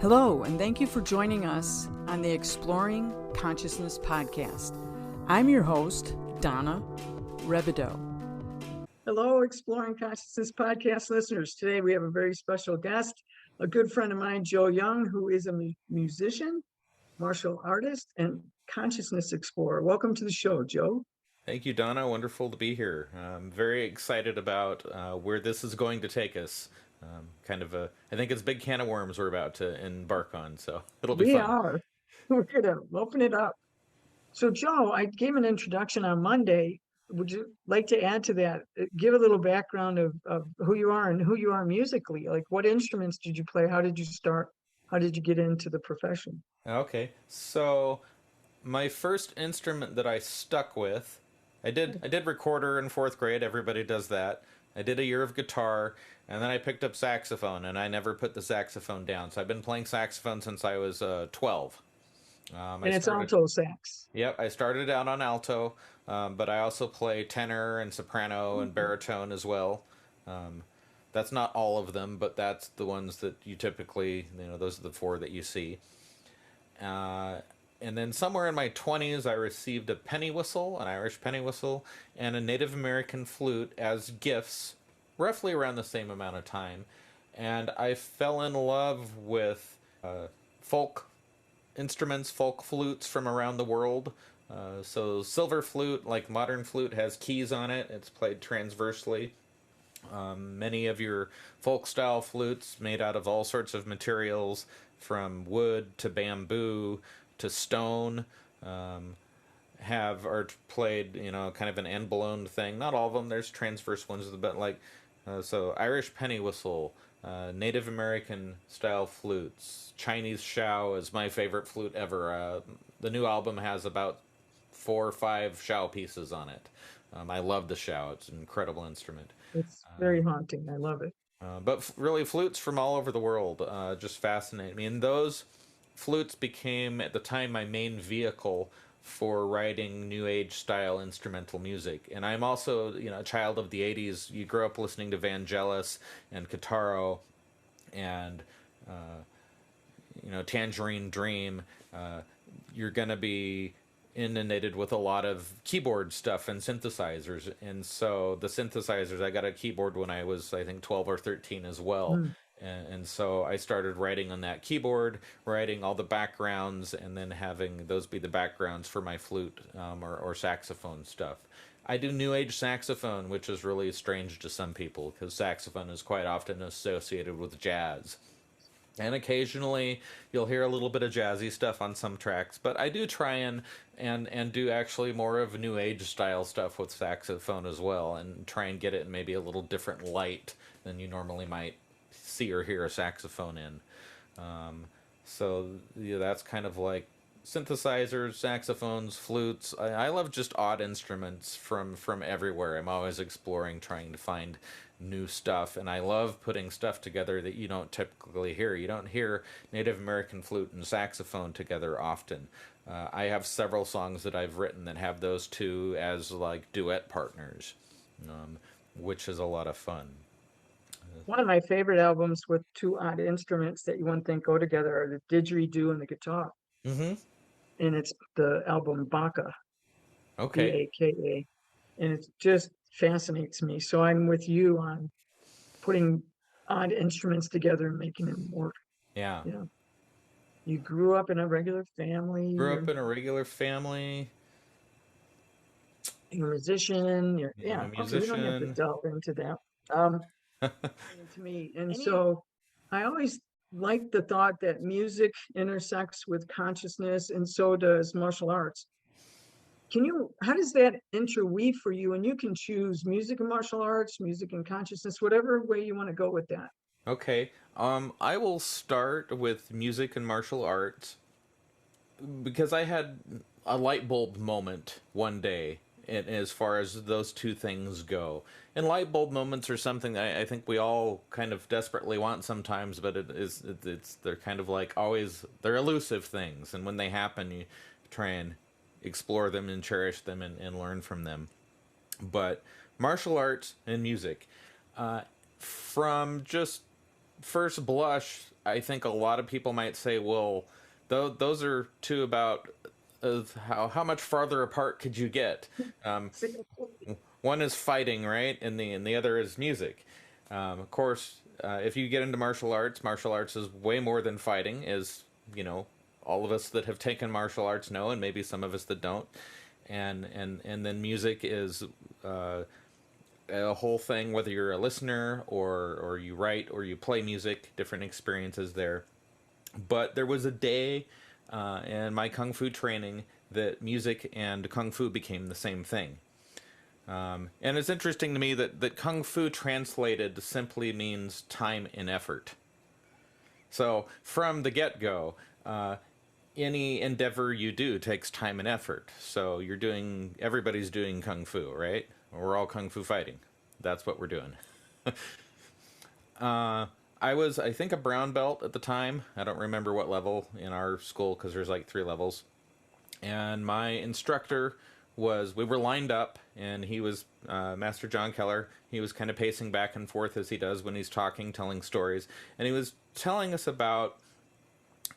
Hello, and thank you for joining us on the Exploring Consciousness podcast. I'm your host, Donna R. Hello, Exploring Consciousness podcast listeners. Today we have a very special guest, a good friend of mine, Joe Young, who is a musician, martial artist, and consciousness explorer. Welcome to the show, Joe. Thank you, Donna. Wonderful to be here. I'm very excited about where this is going to take us. I think it's a big can of worms we're about to embark on, so it'll be We fun. are. We're going to open it up. So, Joe, I gave an introduction on Monday. Would you like to add to that? Give a little background of who you are and who you are musically. Like, what instruments did you play? How did you start? How did you get into the profession? Okay, so my first instrument that I stuck with, I did recorder in fourth grade. Everybody does that. I did a year of guitar, and then I picked up saxophone, and I never put the saxophone down. So I've been playing saxophone since I was 12. And it's alto sax. Yep, I started out on alto, but I also play tenor and soprano and baritone as well. Um, that's not all of them, but that's the ones that you typically, those are the four that you see. Uh, and then somewhere in my 20s, I received a penny whistle, an Irish penny whistle, and a Native American flute as gifts, roughly around the same amount of time. And I fell in love with folk instruments, folk flutes from around the world. So silver flute, like modern flute, has keys on it. It's played transversely. Many of your folk style flutes made out of all sorts of materials, from wood to bamboo to stone, are played, kind of an end blown thing. Not all of them. There's transverse ones, but so Irish penny whistle, Native American style flutes, Chinese shao is my favorite flute ever. The new album has about 4 or 5 shao pieces on it. I love the shao. It's an incredible instrument. It's very haunting. I love it. But really, flutes from all over the world just fascinate me. And those flutes became, at the time, my main vehicle for writing new age style instrumental music. And I'm also, a child of the 80s. You grew up listening to Vangelis and Kitaro and, Tangerine Dream. You're going to be inundated with a lot of keyboard stuff and synthesizers. And so the synthesizers, I got a keyboard when I was, I think, 12 or 13 as well. And so I started writing on that keyboard, writing all the backgrounds, and then having those be the backgrounds for my flute or saxophone stuff. I do new age saxophone, which is really strange to some people because saxophone is quite often associated with jazz. And occasionally you'll hear a little bit of jazzy stuff on some tracks, but I do try and do actually more of new age style stuff with saxophone as well, and try and get it in maybe a little different light than you normally might see or hear a saxophone in. That's kind of like synthesizers, saxophones, flutes. I love just odd instruments from everywhere. I'm always exploring, trying to find new stuff, and I love putting stuff together that you don't typically hear. You don't hear Native American flute and saxophone together often. I have several songs that I've written that have those two as like duet partners, which is a lot of fun. One of my favorite albums with two odd instruments that you wouldn't think go together are the didgeridoo and the guitar. Mm-hmm. And it's the album Baka, Okay. Baka, and it just fascinates me. So I'm with you on putting odd instruments together and making them work. Yeah. You know, you grew up in a regular family. Grew up in a regular family. You're a musician. I'm a Okay, we don't have to musician. delve into that. To me, and so I always like the thought that music intersects with consciousness, and so does martial arts. How does that interweave for you? And you can choose music and martial arts, music and consciousness, whatever way you want to go with that. Okay. I will start with music and martial arts because I had a light bulb moment one day as far as those two things go. And light bulb moments are something I think we all kind of desperately want sometimes, but they're kind of like always, they're elusive things, and when they happen, you try and explore them and cherish them and learn from them. But martial arts and music, from just first blush, I think a lot of people might say, well, those are two about of how much farther apart could you get? Um, one is fighting, right, and the other is music. Of course, if you get into martial arts is way more than fighting, as you know, all of us that have taken martial arts know, and maybe some of us that don't. And then music is a whole thing, whether you're a listener or you write or you play music, different experiences there. But there was a day in my kung fu training that music and kung fu became the same thing. And it's interesting to me that kung fu translated simply means time and effort. So from the get-go, any endeavor you do takes time and effort. So everybody's doing kung fu, right? We're all kung fu fighting. That's what we're doing. I was, I think, a brown belt at the time. I don't remember what level in our school because there's like 3 levels. And my instructor we were lined up, and he was Master John Keller. He was kind of pacing back and forth as he does when he's talking, telling stories. And he was telling us about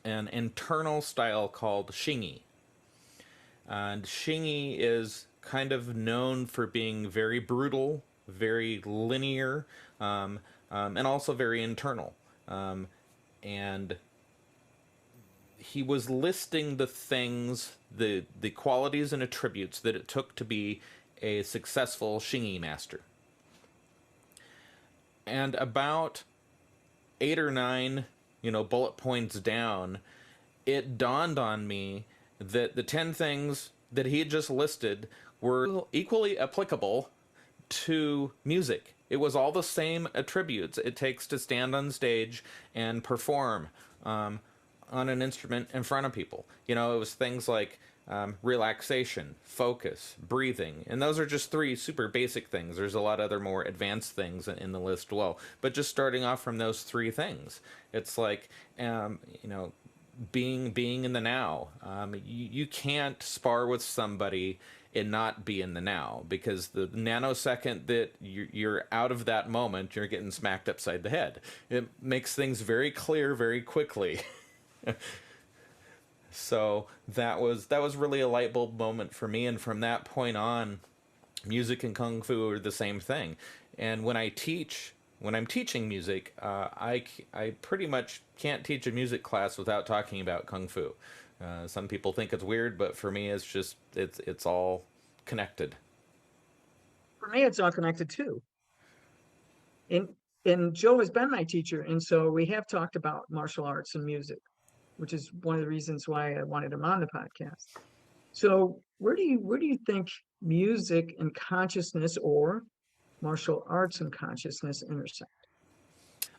an internal style called Shingi. And Shingi is kind of known for being very brutal, very linear, and also very internal. And he was listing the things, the qualities and attributes that it took to be a successful Shingi master. And about 8 or 9, bullet points down, it dawned on me that the 10 things that he had just listed were equally applicable to music. It was all the same attributes it takes to stand on stage and perform on an instrument in front of people. It was things like relaxation, focus, breathing, and those are just 3 super basic things. There's a lot of other more advanced things in the list as well. But just starting off from those 3 things, it's like, being in the now. You can't spar with somebody and not be in the now, because the nanosecond that you're out of that moment, you're getting smacked upside the head. It makes things very clear very quickly. So that was really a light bulb moment for me, and from that point on, music and kung fu are the same thing. And when I'm teaching music, I pretty much can't teach a music class without talking about kung fu. Some people think it's weird, but for me, it's all connected. For me, it's all connected too. And Joe has been my teacher, and so we have talked about martial arts and music, which is one of the reasons why I wanted him on the podcast. So where do you think music and consciousness, or martial arts and consciousness, intersect?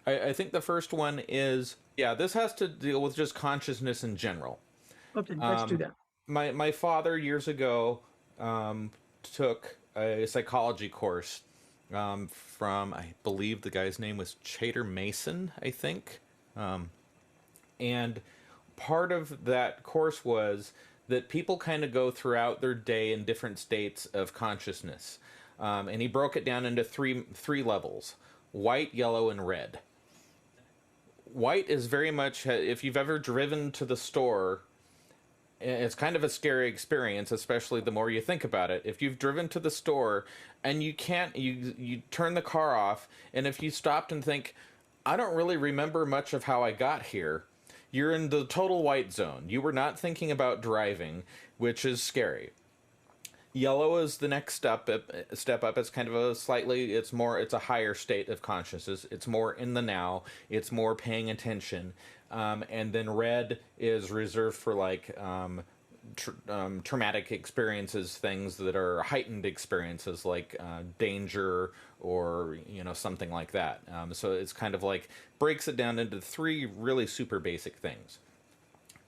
I think the first one is, yeah, this has to deal with just consciousness in general. Okay, let's do Um, that. my father years ago took a psychology course from, I believe the guy's name was Chater Mason, I think. And part of that course was that people kind of go throughout their day in different states of consciousness. And he broke it down into three levels: white, yellow, and red. White is very much, if you've ever driven to the store, it's kind of a scary experience, especially the more you think about it. If you've driven to the store and you turn the car off, and if you stopped and think, I don't really remember much of how I got here, you're in the total white zone. You were not thinking about driving, which is scary. Yellow is the next step up. It's kind of it's a higher state of consciousness. It's more in the now. It's more paying attention. And then red is reserved for like traumatic experiences, things that are heightened experiences, like danger or something like that. So it's kind of like breaks it down into three really super basic things.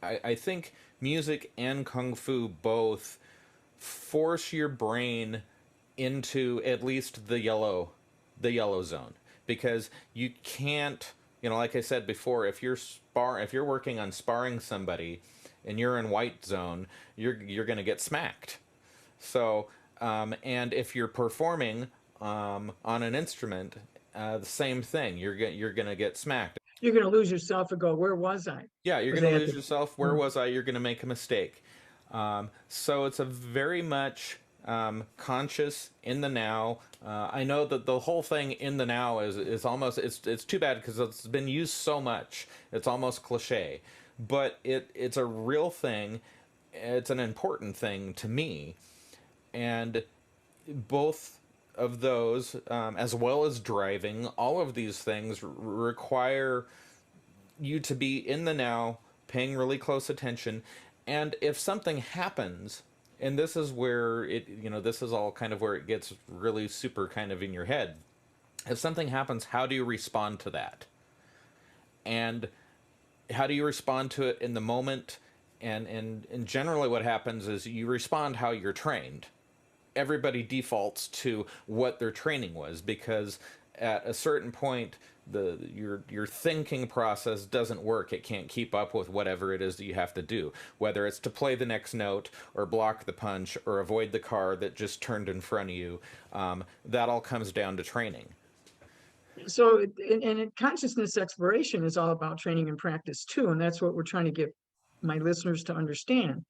I think music and kung fu both force your brain into at least the yellow zone, because you can't, like I said before, if you're working on sparring somebody and you're in white zone, you're going to get smacked. So and if you're performing on an instrument, the same thing, you're going to get smacked. you're going to lose yourself and go, where was I? Yeah, you're Was going I to at lose the yourself. Where was I? You're going to make a mistake. So it's a very much conscious in the now. I know that the whole thing in the now is almost it's too bad because it's been used so much. It's almost cliche, but it's a real thing. It's an important thing to me, and both of those, as well as driving, all of these things require you to be in the now, paying really close attention. And if something happens, and this is where this is all kind of where it gets really super kind of in your head. If something happens, how do you respond to that? And how do you respond to it in the moment? And generally what happens is you respond how you're trained. Everybody defaults to what their training was, because at a certain point your thinking process doesn't work. It can't keep up with whatever it is that you have to do, whether it's to play the next note or block the punch or avoid the car that just turned in front of you. That all comes down to training. So, consciousness exploration is all about training and practice too. And that's what we're trying to get my listeners to understand,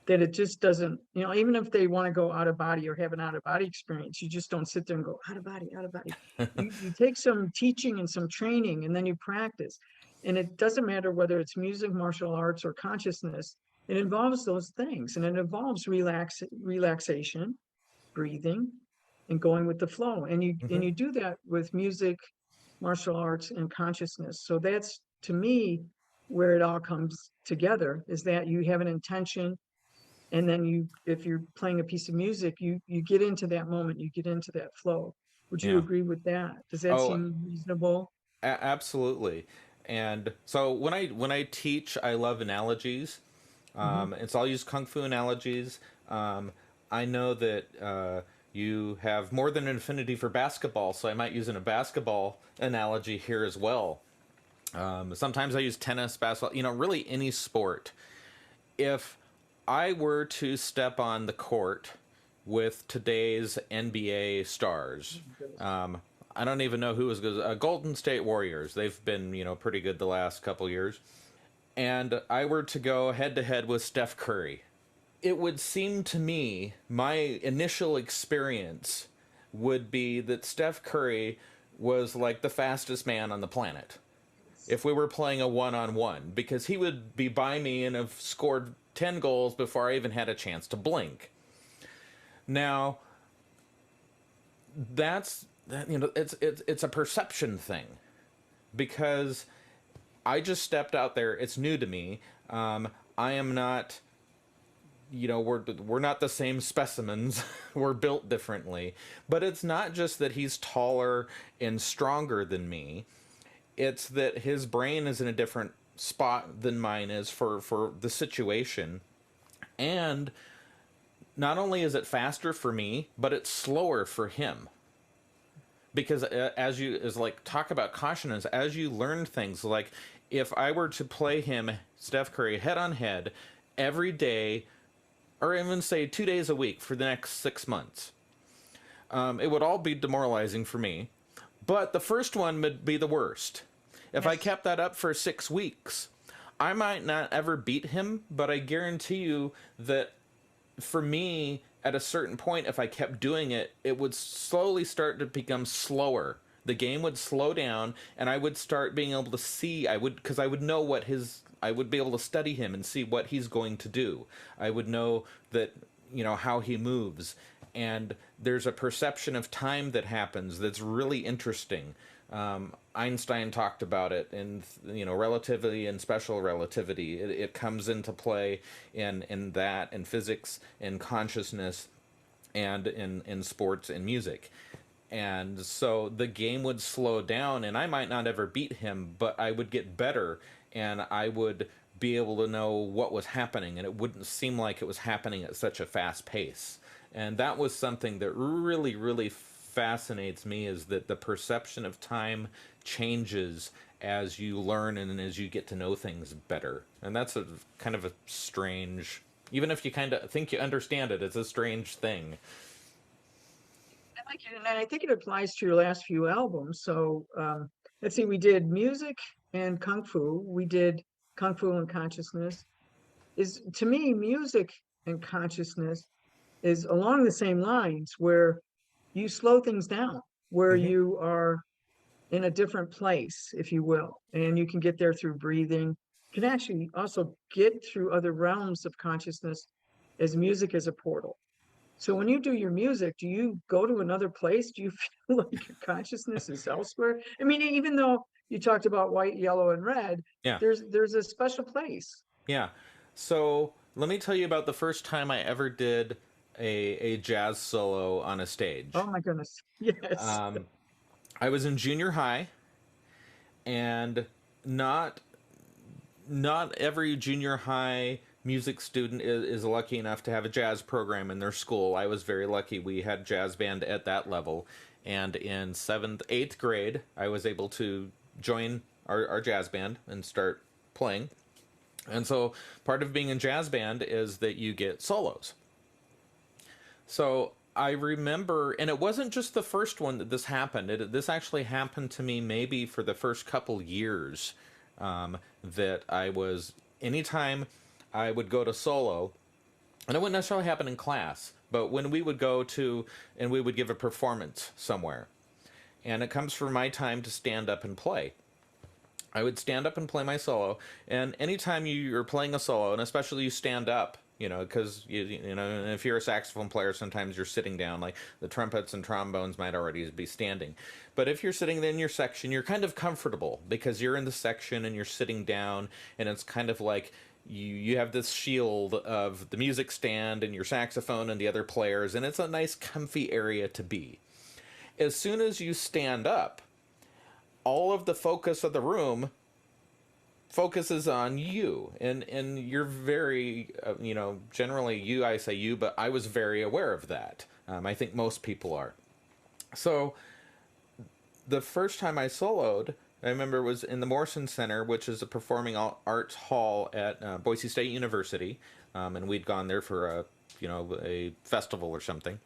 that it just doesn't, even if they want to go out of body or have an out of body experience, you just don't sit there and go out of body, out of body. You take some teaching and some training, and then you practice. And it doesn't matter whether it's music, martial arts, or consciousness. It involves those things, and it involves relaxation, breathing, and going with the flow. And you do that with music, martial arts, and consciousness. So that's, to me, where it all comes together, is that you have an intention, and then if you're playing a piece of music, you get into that moment, you get into that flow. Would you Yeah. agree with that? Does that Oh, seem reasonable? absolutely. And so when I teach, I love analogies. And so I'll use kung fu analogies. I know that you have more than an affinity for basketball, so I might use a basketball analogy here as well. Sometimes I use tennis, basketball, really any sport. If I were to step on the court with today's NBA stars, I don't even know who was good. Golden State Warriors. They've been, pretty good the last couple years. And I were to go head to head with Steph Curry. It would seem to me, my initial experience would be that Steph Curry was like the fastest man on the planet if we were playing a one-on-one, because he would be by me and have scored 10 goals before I even had a chance to blink. Now, it's a perception thing, because I just stepped out there. It's new to me. I am not, we're not the same specimens. We're built differently. But it's not just that he's taller and stronger than me. It's that his brain is in a different spot than mine is for the situation. And not only is it faster for me, but it's slower for him. Because talk about caution, as you learn things, like if I were to play him, Steph Curry, head on head every day, or even say 2 days a week for the next 6 months, it would all be demoralizing for me. But the first one would be the worst. If I kept that up for 6 weeks, I might not ever beat him, but I guarantee you that for me, at a certain point, if I kept doing it, it would slowly start to become slower. The game would slow down, and I would start being able to see, because I would know I would be able to study him and see what he's going to do. I would know that, how he moves. And there's a perception of time that happens that's really interesting. Einstein talked about it in, relativity and special relativity. It comes into play in that, in physics, in consciousness, and in sports and music. And so the game would slow down, and I might not ever beat him, but I would get better, and I would be able to know what was happening, and it wouldn't seem like it was happening at such a fast pace. And that was something that really, really fascinates me, is that the perception of time changes as you learn and as you get to know things better. And that's a kind of a strange, even if you kind of think you understand it, it's a strange thing. I like it, and I think it applies to your last few albums. So let's see, we did music, and Kung Fu. We did Kung Fu and consciousness. Is to me, music and consciousness is along the same lines where you slow things down, where Hmm. you are in a different place, if you will, and you can get there through breathing. You can actually also get through other realms of consciousness as music is a portal. So when you do your music, do you go to another place? Do you feel like your consciousness is elsewhere? I mean, even though you talked about white, yellow, and red, Yeah. there's a special place. Yeah. So let me tell you about the first time I ever did a jazz solo on a Oh stage. my goodness. Yes. Um, I was in junior high, and not not every junior high music student is lucky enough to have a jazz program in their school. I was very lucky. We had jazz band at that level, and in seventh, eighth grade, I was able to join our jazz band and start playing. And so part of being in jazz band is that you get solos. So I remember, and it wasn't just the first one that this happened. This actually happened to me maybe for the first couple years. That I was, anytime I would go to solo, and it wouldn't necessarily happen in class, but when we would go to, and we would give a performance somewhere, and it comes for my time to stand up and play. I would stand up and play my solo, and anytime you're playing a solo, and especially you stand up, because you know, if you're a saxophone player, sometimes you're sitting down. Like the trumpets and trombones might already be standing, but if you're sitting in your section, you're kind of comfortable because you're in the section and you're sitting down, and it's kind of like you have this shield of the music stand and your saxophone and the other players, and it's a nice, comfy area to be. As soon as you stand up, all of the focus of the room focuses on you, and you're very generally, I say you, but I was very aware of that. I think most people are. So the first time I soloed, I remember, was in the Morrison Center, which is a performing arts hall at Boise State University, and we'd gone there for a festival or something,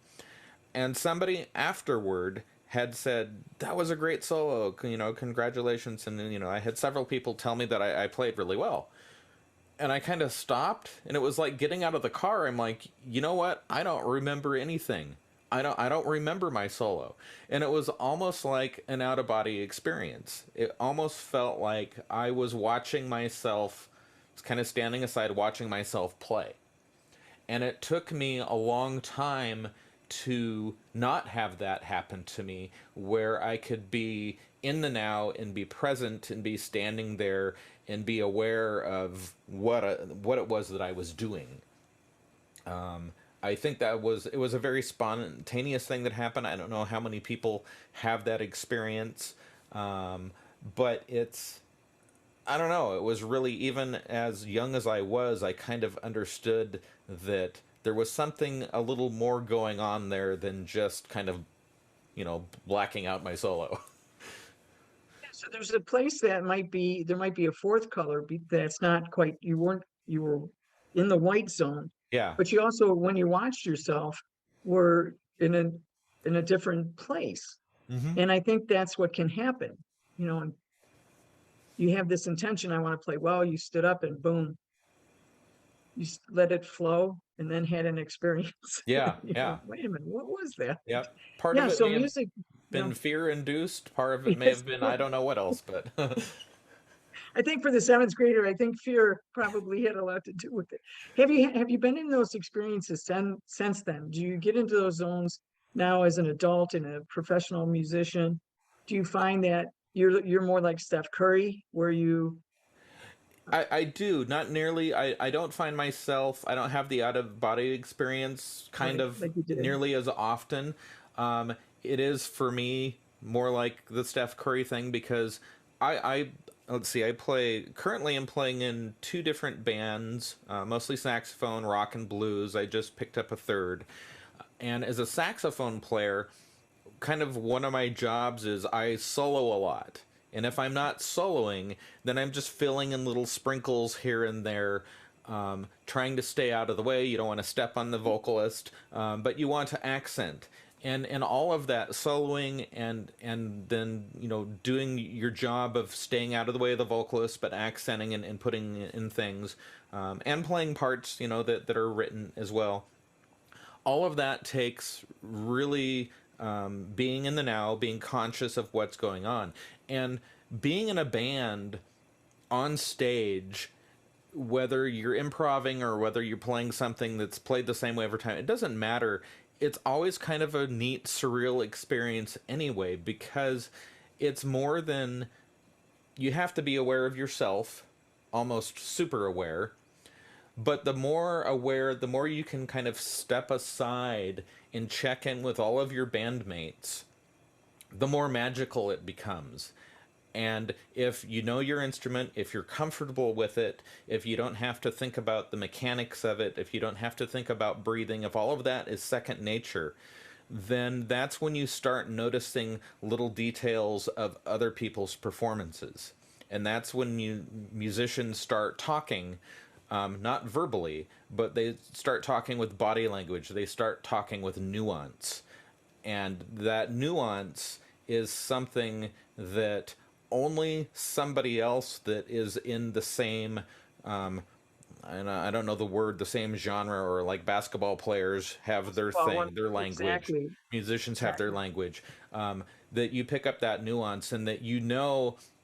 and somebody afterward had said, that was a great solo, congratulations. And then, I had several people tell me that I played really well. And I kind of stopped, and it was like getting out of the car. I'm like, you know what? I don't remember anything. I don't remember my solo. And it was almost like an out of body experience. It almost felt like I was watching myself, kind of standing aside watching myself play. And it took me a long time to not have that happen to me, where I could be in the now and be present and be standing there and be aware of what it was that I was doing. I think it was a very spontaneous thing that happened. I don't know how many people have that experience, but I don't know. It was really, even as young as I was, I kind of understood that there was something a little more going on there than just kind of, blacking out my solo. So there's a place that there might be a fourth color that's not quite, you were in the white zone, Yeah. but you also, when you watched yourself, were in a different place. Hmm. And I think that's what can happen. And you have this intention, I want to play well, you stood up and boom, you let it flow and then had an experience. Yeah. Yeah. Wait a minute, what was that? Yeah. Part of Yeah, it so may have music, been fear induced. Part of it may yes, have been, I don't know what else, but I think for the seventh grader, I think fear probably had a lot to do with it. Have you been in those experiences since then? Do you get into those zones now as an adult and a professional musician? Do you find that you're more like Steph Curry, where you I do not nearly. I don't find myself. I don't have the out of body experience kind of like you did? nearly as often. It is for me more like the Steph Curry thing, because I let's see. Currently I'm playing in two different bands, mostly saxophone, rock and blues. I just picked up a third, and as a saxophone player, kind of one of my jobs is I solo a lot. And if I'm not soloing, then I'm just filling in little sprinkles here and there, trying to stay out of the way. You don't want to step on the vocalist, but you want to accent. and all of that soloing and then doing your job of staying out of the way of the vocalist but accenting and putting in things, and playing parts that are written as well. All of that takes really being in the now, being conscious of what's going on, and being in a band on stage, whether you're improvising or whether you're playing something that's played the same way every time, it doesn't matter. It's always kind of a neat, surreal experience anyway, because it's more than, you have to be aware of yourself, almost super aware. But the more aware, the more you can kind of step aside and check in with all of your bandmates, the more magical it becomes. And if you know your instrument, if you're comfortable with it, if you don't have to think about the mechanics of it, if you don't have to think about breathing, if all of that is second nature, then that's when you start noticing little details of other people's performances. And that's when musicians start talking, not verbally, but they start talking with body language. They start talking with nuance. And that nuance is something that only somebody else that is in the same, and I don't know the word, the same genre, or like basketball players have their thing, their language. Exactly. Musicians have their Exactly. language. That you pick up that nuance, and that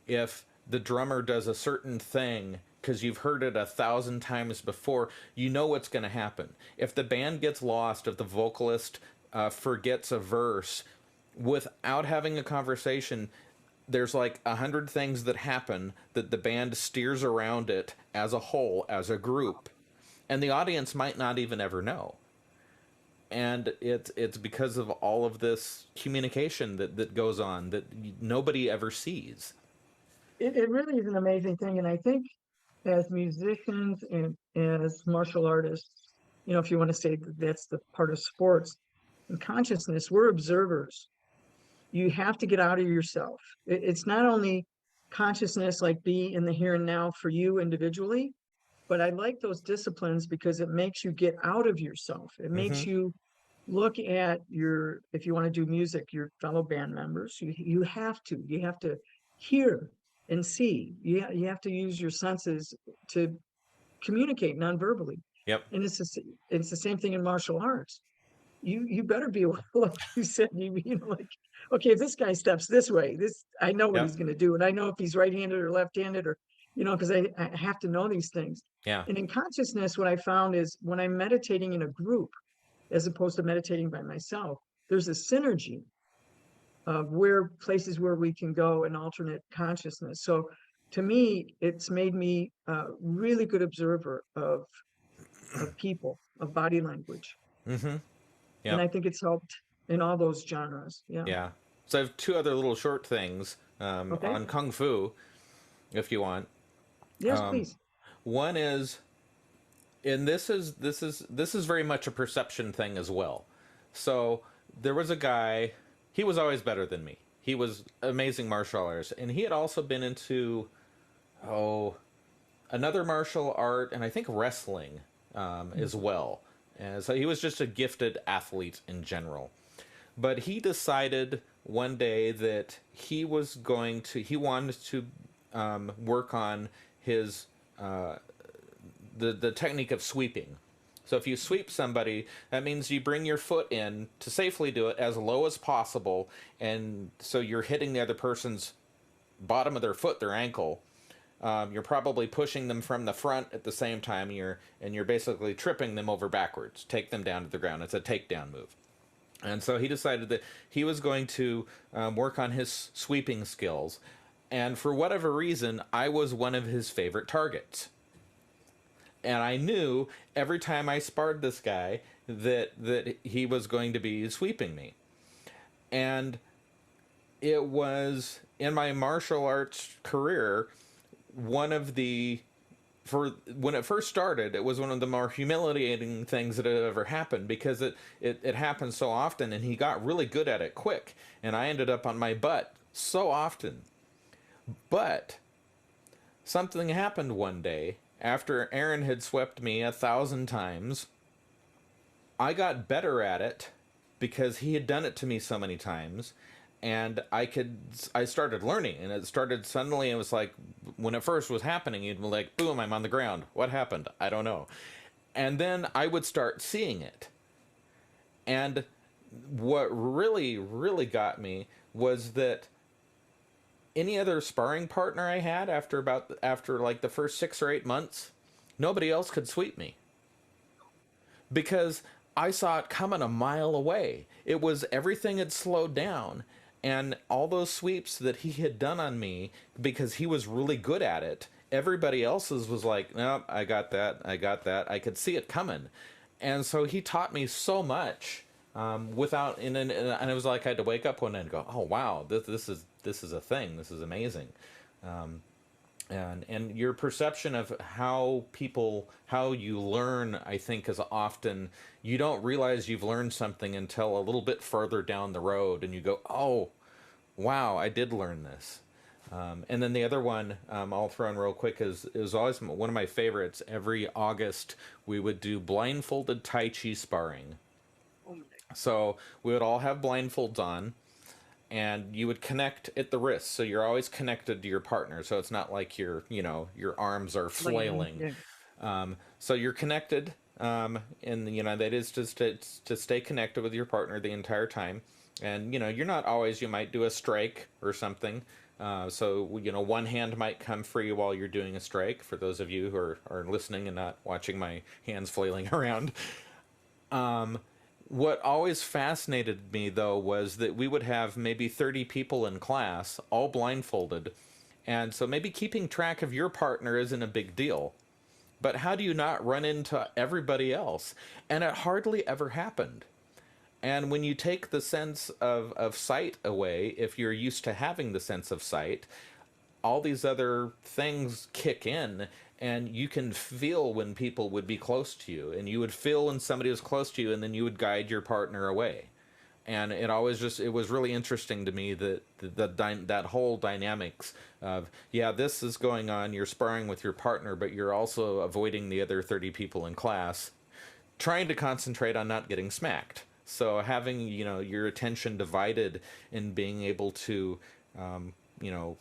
if the drummer does a certain thing because you've heard it 1,000 times before, what's going to happen. If the band gets lost, if the vocalist forgets a verse, without having a conversation, there's like 100 things that happen that the band steers around it as a whole, as a group, and the audience might not even ever know. And it's because of all of this communication that goes on that nobody ever sees. It really is an amazing thing. And I think as musicians and as martial artists, if you want to say that that's the part of sports and consciousness, we're observers. You have to get out of yourself. It's not only consciousness, like be in the here and now for you individually, but I like those disciplines because it makes you get out of yourself. It makes Mm-hmm. you look at if you want to do music, your fellow band members. You have to hear and see. You have to use your senses to communicate non-verbally. Yep. And it's the same thing in martial arts. You better be like you said, like, okay, if this guy steps this way, I know what Yep. he's going to do, and I know if he's right-handed or left-handed, or because I have to know these things. Yeah. And in consciousness, what I found is when I'm meditating in a group, as opposed to meditating by myself, there's a synergy of places where we can go in alternate consciousness. So to me, it's made me a really good observer of people, of body language. Mm-hmm. And Yep. I think it's helped in all those genres. Yeah. Yeah. So I have two other little short things Okay. on kung fu, if you want. Yes, please. One is, and this is very much a perception thing as well. So there was a guy, he was always better than me. He was amazing martial artist, and he had also been into another martial art, and I think wrestling as well. And so he was just a gifted athlete in general. But he decided one day that he wanted to work on his the technique of sweeping. So if you sweep somebody, that means you bring your foot in to safely do it as low as possible, and so you're hitting the other person's bottom of their foot, their ankle. You're probably pushing them from the front at the same time. You're basically tripping them over backwards, take them down to the ground. It's a takedown move. And so he decided that he was going to work on his sweeping skills. And for whatever reason, I was one of his favorite targets. And I knew every time I sparred this guy that he was going to be sweeping me. And it was in my martial arts career, one of the for when it first started, it was one of the more humiliating things that had ever happened, because it happened so often, and he got really good at it quick, and I ended up on my butt so often. But something happened one day after Aaron had swept me 1,000 times. I got better at it, because he had done it to me so many times, and I started learning, and it started suddenly. It was like when it first was happening, you'd be like, boom, I'm on the ground. What happened? I don't know. And then I would start seeing it. And what really, really got me was that any other sparring partner I had after like the first 6 or 8 months, nobody else could sweep me because I saw it coming a mile away. It was everything had slowed down, and all those sweeps that he had done on me because he was really good at it. Everybody else's was like, nope, I got that, I got that. I could see it coming, and so he taught me so much without. And it was like I had to wake up one day and go, oh wow, this is a thing. This is amazing. And your perception of how you learn, I think, is often you don't realize you've learned something until a little bit further down the road, and you go, oh wow, I did learn this. And then the other one I'll throw in real quick is always one of my favorites. Every August we would do blindfolded Tai Chi sparring. So we would all have blindfolds on, and you would connect at the wrist, so you're always connected to your partner, so it's not like your arms are flailing. Yeah. So you're connected, and that is to stay connected with your partner the entire time. And you're not always, you might do a strike or something, so one hand might come free while you're doing a strike, for those of you who are listening and not watching my hands flailing around. What always fascinated me, though, was that we would have maybe 30 people in class, all blindfolded. And so maybe keeping track of your partner isn't a big deal. But how do you not run into everybody else? And it hardly ever happened. And when you take the sense of sight away, if you're used to having the sense of sight, all these other things kick in, and you can feel when people would be close to you, and you would feel when somebody was close to you, and then you would guide your partner away. And it was really interesting to me that that whole dynamics of, yeah, this is going on, you're sparring with your partner, but you're also avoiding the other 30 people in class, trying to concentrate on not getting smacked. So having your attention divided and being able to you know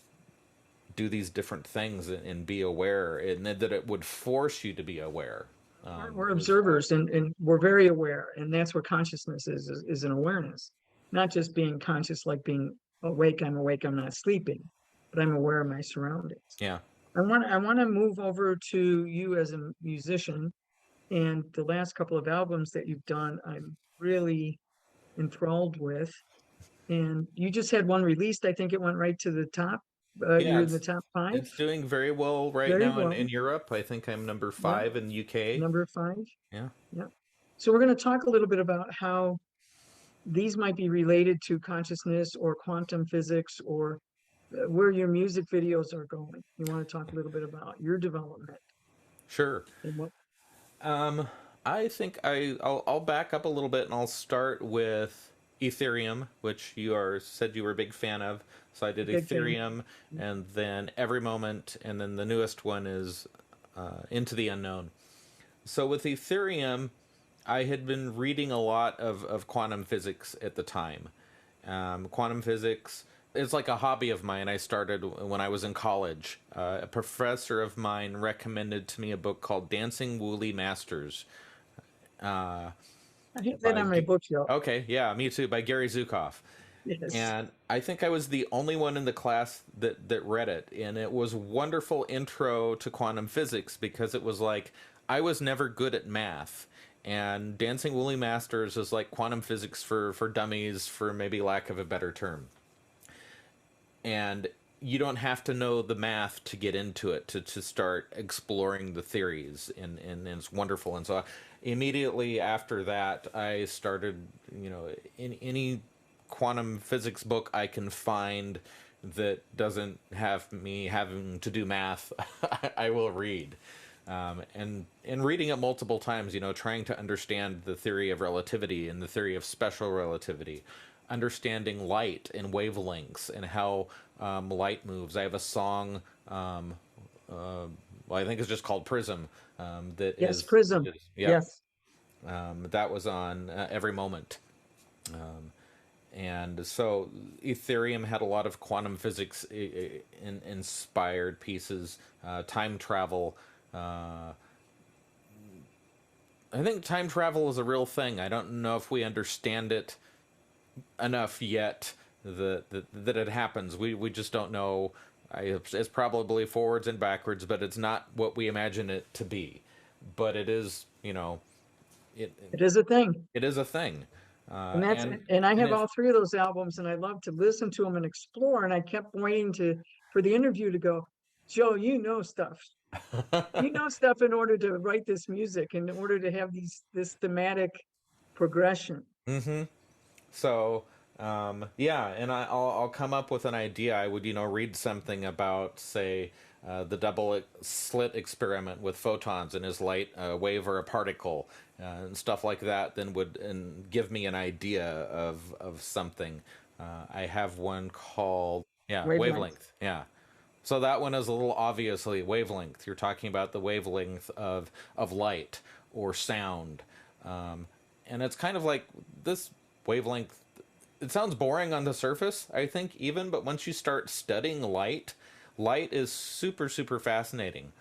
do these different things and be aware, and that it would force you to be aware. We're observers, and we're very aware, and that's what consciousness is an awareness, not just being conscious like being awake. I'm awake, I'm not sleeping, but I'm aware of my surroundings. Yeah. I want to move over to you as a musician, and the last couple of albums that you've done, I'm really enthralled with. And you just had one released. I think it went right to the top. Yeah, You're in the top five. it's doing very well right Very now well. in Europe. I think I'm number Yeah, 5 in the UK. number five. Yeah. Yeah. So we're going to talk a little bit about how these might be related to consciousness or quantum physics, or where your music videos are going. You want to talk a little bit about your development Sure. and what? I think I'll back up a little bit, and I'll start with Ethereum, which said you were a big fan of. So I did Big fan. Ethereum, and then Every Moment, and then the newest one is Into the Unknown. So with Ethereum, I had been reading a lot of quantum physics at the time. Quantum physics is like a hobby of mine. I started when I was in college. A professor of mine recommended to me a book called Dancing Woolly Masters. I have that by on my G- bookshelf. okay, yeah, me too, by Gary Zukav. Yes. And I think I was the only one in the class that read it. And it was a wonderful intro to quantum physics, because it was like, I was never good at math. And Dancing Woolly Masters is like quantum physics for dummies, for maybe lack of a better term. And you don't have to know the math to get into it, to start exploring the theories, and it's wonderful. And so immediately after that, I started, in any quantum physics book I can find that doesn't have me having to do math, I will read. And reading it multiple times, trying to understand the theory of relativity and the theory of special relativity, understanding light and wavelengths and how light moves. I have a song, well, I think it's just called Prism. Yes, Prism. Yeah, Yes. that was on Every Moment. And so Ethereum had a lot of quantum physics inspired pieces, time travel. Uh, I think time travel is a real thing. I don't know if we understand it enough yet that it happens. We just don't know. It's probably forwards and backwards, but it's not what we imagine it to be. But it is, it It is a thing. it is a thing. And that's, And and I and have if all three of those albums and I love to listen to them and explore. And I kept waiting for the interview to go, Joe, you know stuff. You know stuff in order to write this music, in order to have this thematic progression. mm-hmm. So, yeah, and I'll come up with an idea. I would, read something about, say, the double slit experiment with photons, and is light a wave or a particle, and stuff like that. Then would and give me an idea of something. I have one called, yeah, Wavelength. wavelength. Yeah. So that one is a little obviously wavelength. You're talking about the wavelength of light or sound, and it's kind of like this wavelength. It sounds boring on the surface, I think, even, but once you start studying light, light is super super fascinating,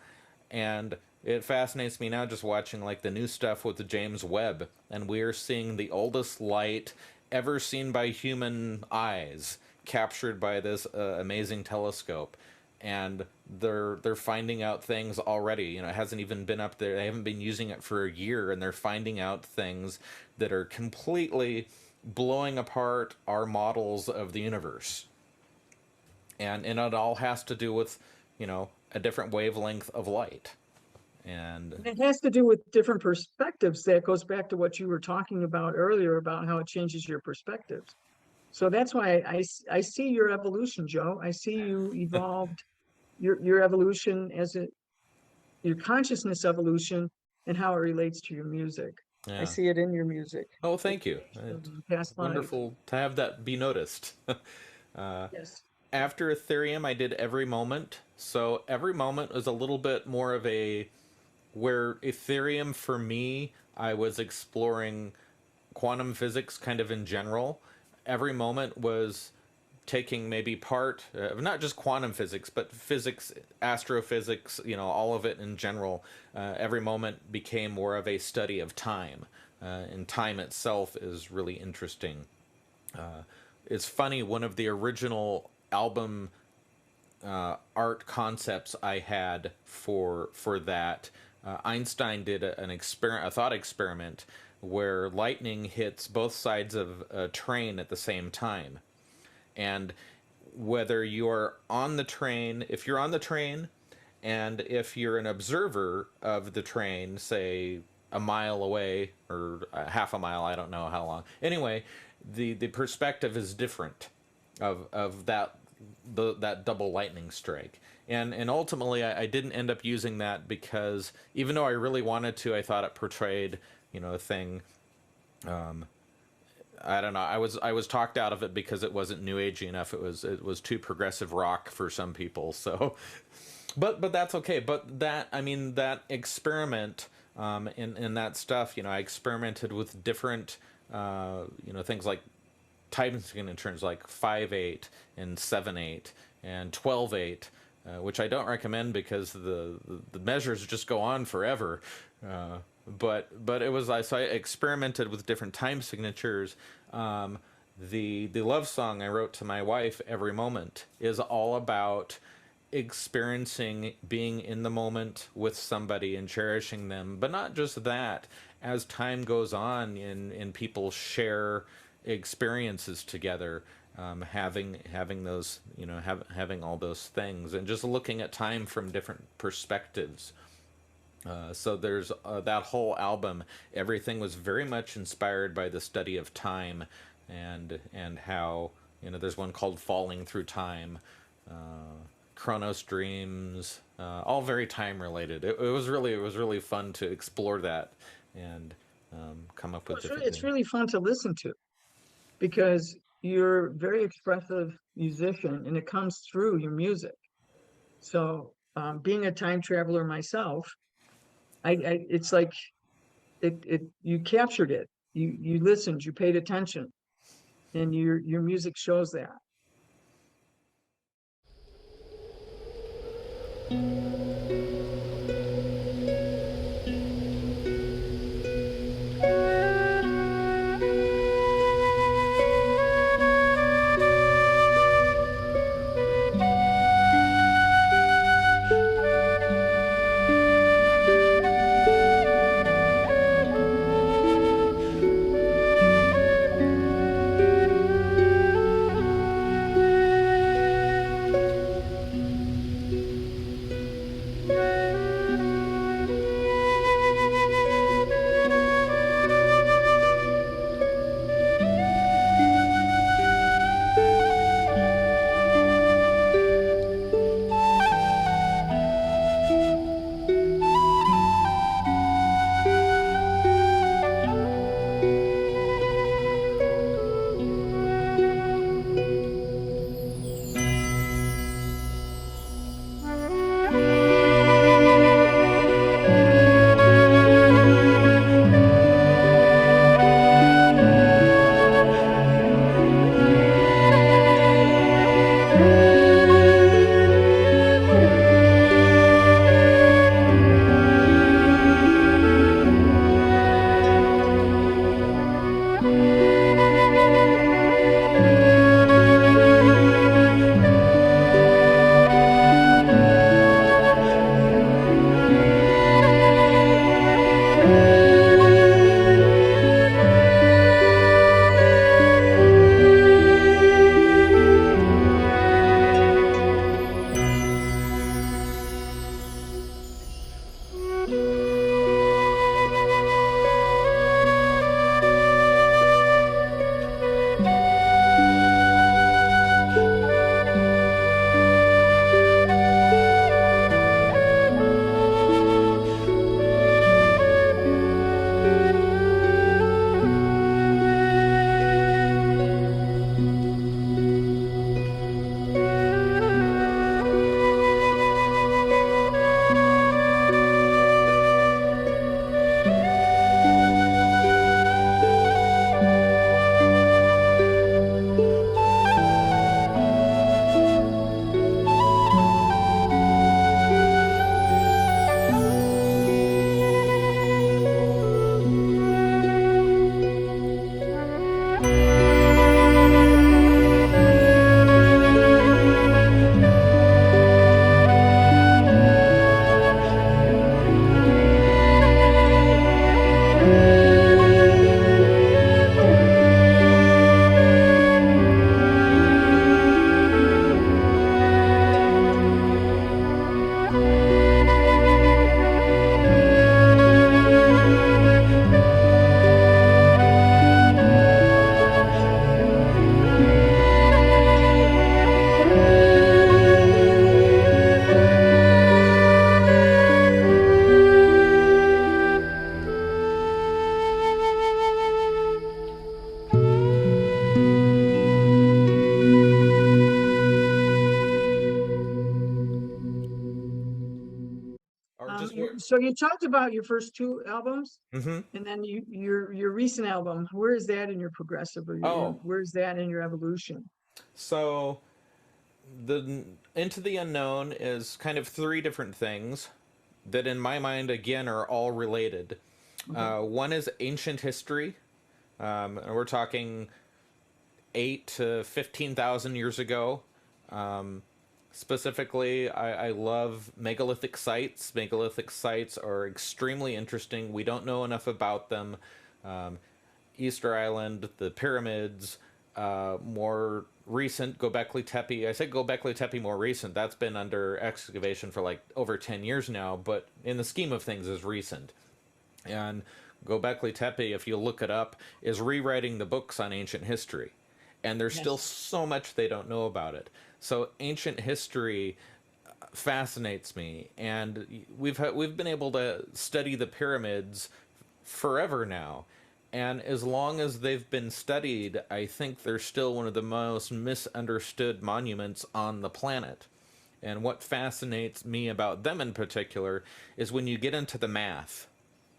and it fascinates me now just watching like the new stuff with the James Webb, and we're seeing the oldest light ever seen by human eyes captured by this amazing telescope, and they're finding out things already. It hasn't even been up there. They haven't been using it for a year, and they're finding out things that are completely blowing apart our models of the universe. And it all has to do with, a different wavelength of light. And And it has to do with different perspectives. That goes back to what you were talking about earlier about how it changes your perspectives. So that's why I see your evolution, Joe. I see you evolved, your evolution your consciousness evolution and how it relates to your music. I yeah. see it in your music. Oh, It thank you. comes It's from past lives. wonderful to have that be noticed. Yes. After Ethereum, I did Every Moment. So Every Moment was a little bit more of a where Ethereum for me, I was exploring quantum physics kind of in general. Every Moment was taking maybe part of not just quantum physics, but physics, astrophysics, all of it in general. Every Moment became more of a study of time, and time itself is really interesting. It's funny, one of the original album art concepts I had for that. Einstein did a thought experiment where lightning hits both sides of a train at the same time, and whether you're on the train, if you're on the train, and if you're an observer of the train, say a mile away or half a mile, I don't know how long. Anyway, the perspective is different of that double lightning strike. And ultimately, I didn't end up using that because even though I really wanted to, I thought it portrayed, a thing. I don't know. I was talked out of it because it wasn't new agey enough. It was too progressive rock for some people. So, but that's okay. But that experiment, in that stuff, I experimented with different, things like time signatures like 5/8 and 7/8 and 12/8, which I don't recommend because the measures just go on forever. But it was so I experimented with different time signatures. The love song I wrote to my wife, Every Moment, is all about experiencing being in the moment with somebody and cherishing them. But not just that. As time goes on and people share experiences together, having those, having all those things, and just looking at time from different perspectives. So there's that whole album. Everything was very much inspired by the study of time, and how, there's one called Falling Through Time, Chronos Dreams, all very time related. It was really fun to explore that and come up with different It's things. really fun to listen to because you're a very expressive musician and it comes through your music. So being a time traveler myself, it's like you captured it. You listened, you paid attention. and your music shows that. So you talked about your first two albums, Mm-hmm. and then your recent album. Where is that in your progressive, or Oh, where's that in your evolution? so the Into the Unknown is kind of three different things that, in my mind, again, are all related. Okay. One is ancient history, and we're talking 8 to 15,000 years ago. Specifically, I love megalithic sites. Megalithic sites are extremely interesting. We don't know enough about them. Um, Easter Island, the pyramids, more recent, Göbekli Tepe. I said Göbekli Tepe more recent. That's been under excavation for like over 10 years now, but in the scheme of things is recent. And Göbekli Tepe, if you look it up, is rewriting the books on ancient history. And there's still Yes. so much they don't know about it. So ancient history fascinates me, and we've been able to study the pyramids forever now. And as long as they've been studied, I think they're still one of the most misunderstood monuments on the planet. And what fascinates me about them in particular is when you get into the math,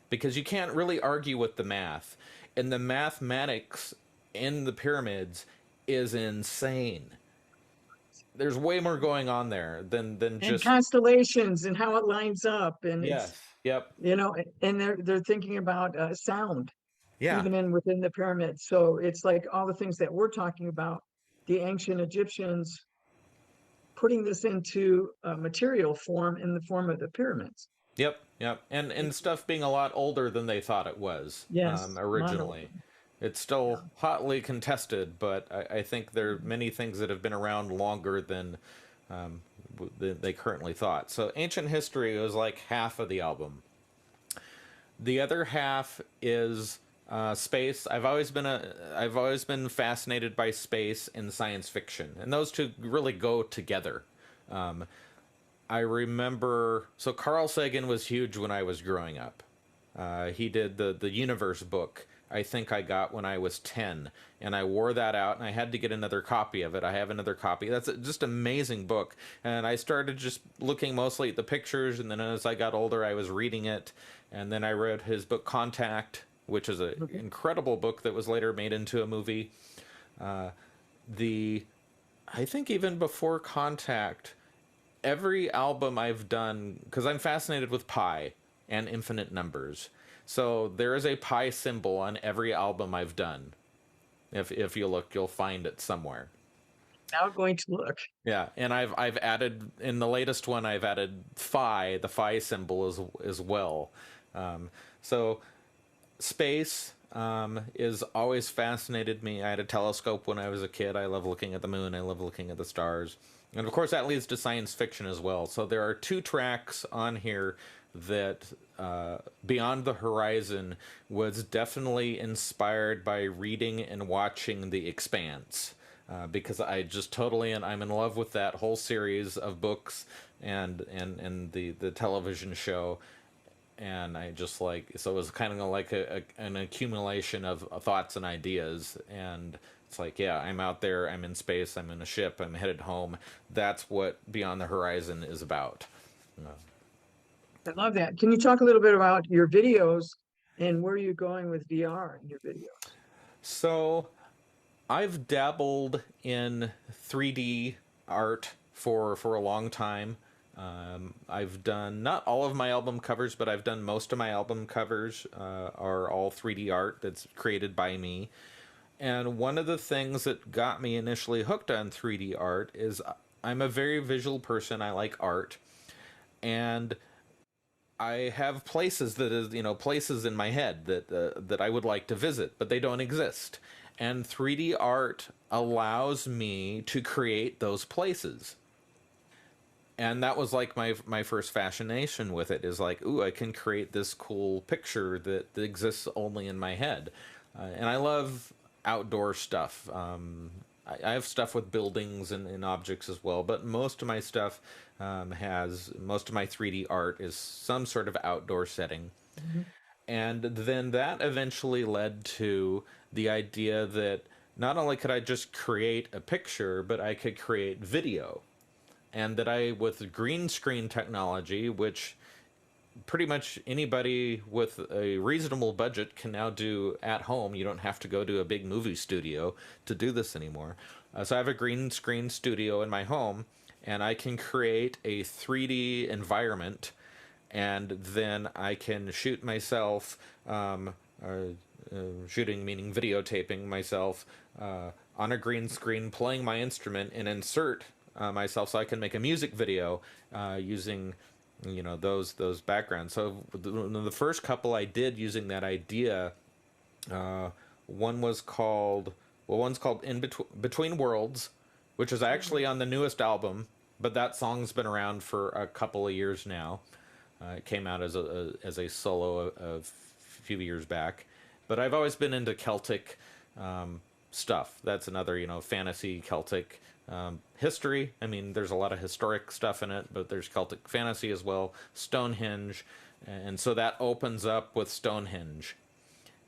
because you can't really argue with the math. And the mathematics in the pyramids is insane. There's way more going on there than And just constellations and how it lines up, and it's, yes, yep, and they're thinking about sound yeah, even in within the pyramids. So it's like all the things that we're talking about, the ancient Egyptians putting this into a material form in the form of the pyramids. yep, yep, and stuff being a lot older than they thought it was Yes, originally. It's yeah. still hotly contested, but I think there are many things that have been around longer than they currently thought. So ancient history was like half of the album. The other half is space. I've always been fascinated by space and science fiction, and those two really go together. I remember, so Carl Sagan was huge when I was growing up. He did the Universe book. I think I got when I was 10, and I wore that out, and I had to get another copy of it. I have another copy. That's just an amazing book. And I started just looking mostly at the pictures, and then as I got older, I was reading it. And then I read his book Contact, which is an Okay. incredible book that was later made into a movie. The I think even before Contact, every album I've done, because I'm fascinated with pi and infinite numbers. So there is a pi symbol on every album I've done. If you look, you'll find it somewhere. Now going to look. Yeah, and I've added in the latest one I've added phi, the phi symbol as well. So space is always fascinated me. I had a telescope when I was a kid. I love looking at the moon. I love looking at the stars. And of course, that leads to science fiction as well. So there are two tracks on here that Beyond the Horizon was definitely inspired by reading and watching The Expanse. Because I just totally, and I'm in love with that whole series of books and the television show, and I just like, so it was kind of like an accumulation of thoughts and ideas, and it's like, yeah, I'm out there, I'm in space, I'm in a ship, I'm headed home. That's what Beyond the Horizon is about. I love that. Can you talk a little bit about your videos and where you're going with VR in your videos? So I've dabbled in 3D art for a long time. I've done not all of my album covers, but I've done most of my album covers are all 3D art that's created by me. And one of the things that got me initially hooked on 3D art is I'm a very visual person. I like art, and I have places that is, places in my head that I would like to visit, but they don't exist. And 3D art allows me to create those places. And that was like my first fascination with it, is like, ooh, I can create this cool picture that exists only in my head. And I love outdoor stuff. I have stuff with buildings and objects as well, but most of my stuff most of my 3D art is some sort of outdoor setting. Mhm. And then that eventually led to the idea that not only could I just create a picture, but I could create video. And that with green screen technology, which pretty much anybody with a reasonable budget can now do at home. You don't have to go to a big movie studio to do this anymore. So I have a green screen studio in my home, and I can create a 3D environment, and then I can shoot myself, shooting meaning videotaping myself on a green screen, playing my instrument, and insert myself so I can make a music video using those backgrounds. So the first couple I did using that idea, one was called one's called In Between Worlds, which is actually on the newest album, but that song's been around for a couple of years now. It came out as a solo a few years back, but I've always been into Celtic stuff. That's another, fantasy Celtic history. I mean, there's a lot of historic stuff in it, but there's Celtic fantasy as well. Stonehenge, and so that opens up with Stonehenge,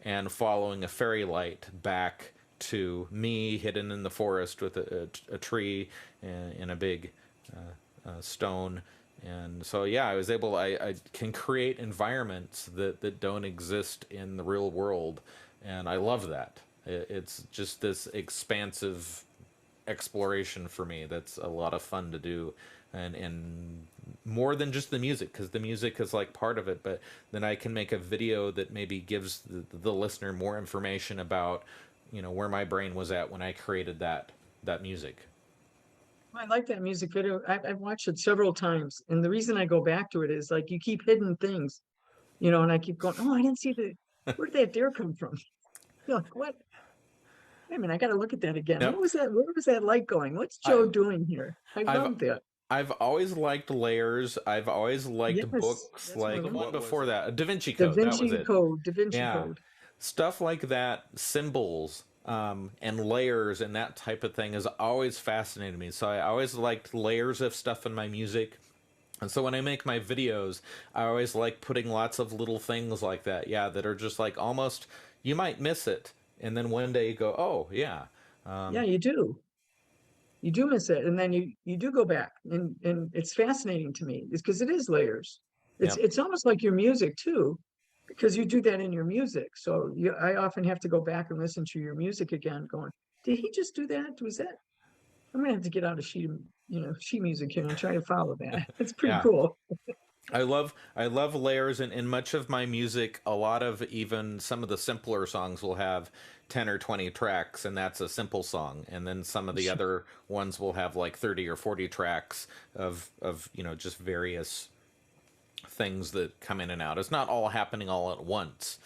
and following a fairy light back to me hidden in the forest with a tree and a big stone. And so, yeah, I can create environments that don't exist in the real world, and I love that. It's just this expansive exploration for me that's a lot of fun to do, and more than just the music, because the music is like part of it, but then I can make a video that maybe gives the listener more information about, where my brain was at when I created that music. I like that music video. I've watched it several times, and the reason I go back to it is like you keep hidden things, and I keep going, oh, I didn't see where did that deer come from? You're like, what? I mean, I got to look at that again. Yep. What was that? Where was that light going? What's I, Joe doing here? I I've love that. I've always liked layers. I've always liked Yes, books that's one like of one them. before that, Da Vinci Da Code. That was Vinci it. Code, Da Vinci Yeah, Code. stuff like that, symbols, and layers and that type of thing has always fascinated me. So I always liked layers of stuff in my music. And so when I make my videos, I always like putting lots of little things like that. Yeah, that are just like almost, you might miss it. And then one day you go, oh, yeah. Yeah, you do. You do miss it, and then you do go back, and it's fascinating to me. It's because it is layers. It's Yep. it's almost like your music too, because you do that in your music. So I often have to go back and listen to your music again, going, did he just do that? Was that? I'm gonna have to get out a sheet music here and try to follow that. It's pretty Yeah. cool. I love layers, and in much of my music, a lot of even some of the simpler songs will have 10 or 20 tracks, and that's a simple song. And then some of the other ones will have like 30 or 40 tracks of just various things that come in and out. It's not all happening all at once,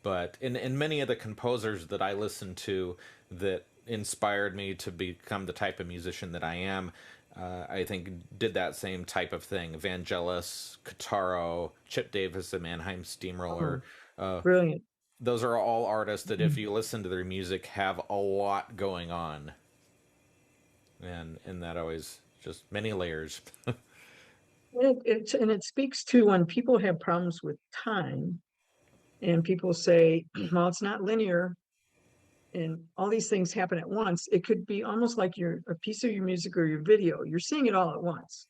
but in many of the composers that I listen to that inspired me to become the type of musician that I am, I think did that same type of thing. Vangelis, Cataro, Chip Davis, the Mannheim Oh, Steamroller. Uh, brilliant. those are all artists that, if you listen to their music, have a lot going on, and that always just many layers. And it speaks to when people have problems with time, and people say, well, it's not linear, and all these things happen at once. It could be almost like a piece of your music or your video. You're seeing it all at once,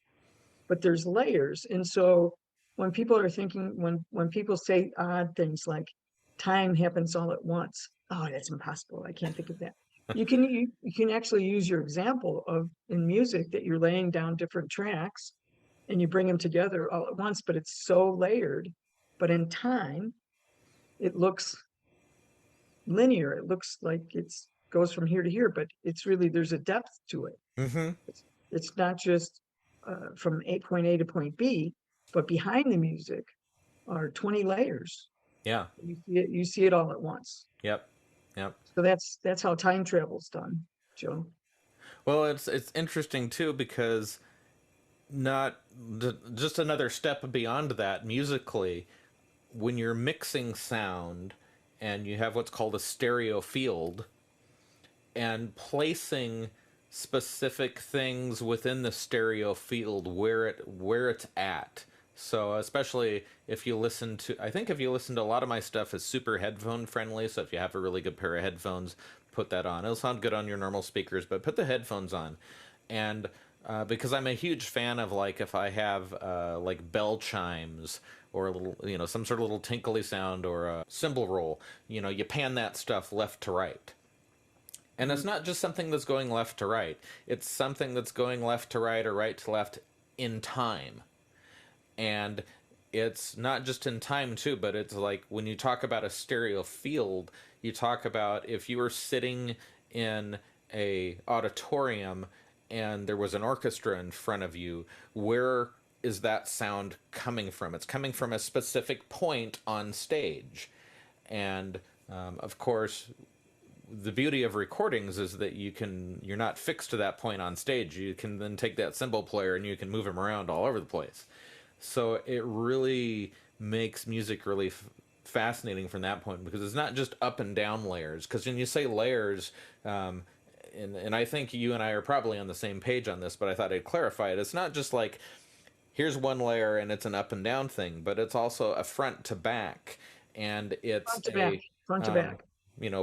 but there's layers. And so when people are thinking, when people say odd things like time happens all at once, oh, that's impossible. I can't think of that. You can actually use your example of in music that you're laying down different tracks and you bring them together all at once, but it's so layered. But in time, it looks linear. It looks like it's goes from here to here, but it's really there's a depth to it. Mm-hmm. It's not just from point A to point B, but behind the music are 20 layers. Yeah. You see it all at once. Yep. Yep. So that's how time travel's done, Joe. Well, it's interesting too, because not just another step beyond that musically, when you're mixing sound and you have what's called a stereo field, and placing specific things within the stereo field where it's at. So especially if you listen to, I think if you listen to a lot of my stuff is super headphone friendly. So if you have a really good pair of headphones, put that on. It'll sound good on your normal speakers, but put the headphones on. And because I'm a huge fan of, like, if I have like bell chimes or a little, some sort of little tinkly sound or a cymbal roll, you pan that stuff left to right. And it's not just something that's going left to right. It's something that's going left to right or right to left in time. And it's not just in time too, but it's like when you talk about a stereo field, you talk about if you were sitting in a auditorium and there was an orchestra in front of you, where is that sound coming from? It's coming from a specific point on stage. And of course, the beauty of recordings is that you're not fixed to that point on stage. You can then take that cymbal player and you can move him around all over the place. So it really makes music really fascinating from that point, because it's not just up and down layers. Because when you say layers, and I think you and I are probably on the same page on this, but I thought I'd clarify it. It's not just like, here's one layer and it's an up and down thing, but it's also a front to back, and it's Front to back,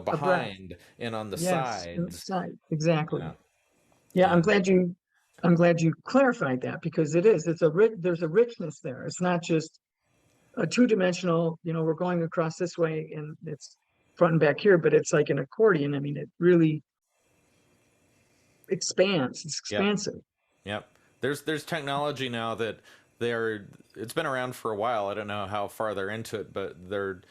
behind and on the yes, sides. side, exactly. Yeah. Yeah, I'm And glad you clarified that, because there's a richness there. It's not just a two-dimensional, we're going across this way and it's front and back here, but it's like an accordion. I mean, it really expands. It's Yep. expansive. Yep. There's technology now that they're it's been around for a while. I don't know how far they're into it, but they're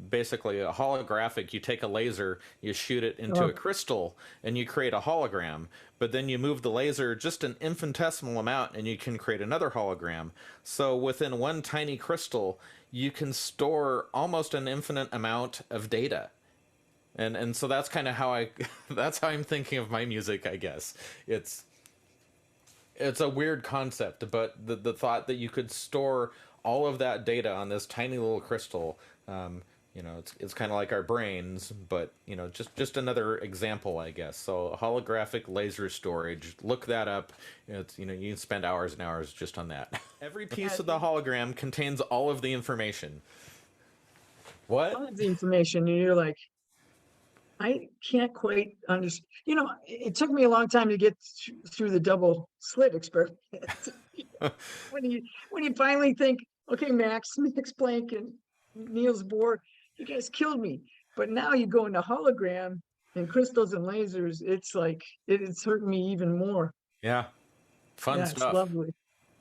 basically a holographic. You take a laser, you shoot it into Oh, a crystal, and you create a hologram. But then you move the laser just an infinitesimal amount, and you can create another hologram. So within one tiny crystal, you can store almost an infinite amount of data. And so that's kind of how I that's how I'm thinking of my music, I guess. It's a weird concept, but the thought that you could store all of that data on this tiny little crystal, it's kind of like our brains, but just another example, I guess. So holographic laser storage, look that up. It's you can spend hours and hours just on that. Every piece of the hologram contains all of the information. What? all of the information, and you're like, I can't quite understand. It took me a long time to get through the double slit experiment. When you finally think, okay, Max Planck and Niels Bohr, you guys killed me. But now you go into hologram and crystals and lasers, it's like it's hurting me even more. Yeah, fun Yeah, it's stuff. lovely.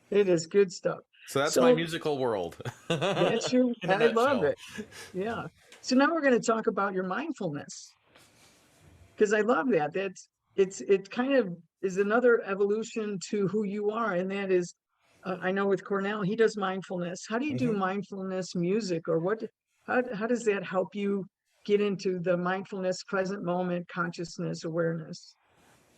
It is good stuff. So that's my So musical world. that's your, In a I love nutshell. it. Yeah. So now we're going to talk about your mindfulness, because I love that. It kind of is another evolution to who you are, and that is, I know with Cornell, he does mindfulness. How do you do Hmm. mindfulness music, or what? How does that help you get into the mindfulness, present moment, consciousness, awareness?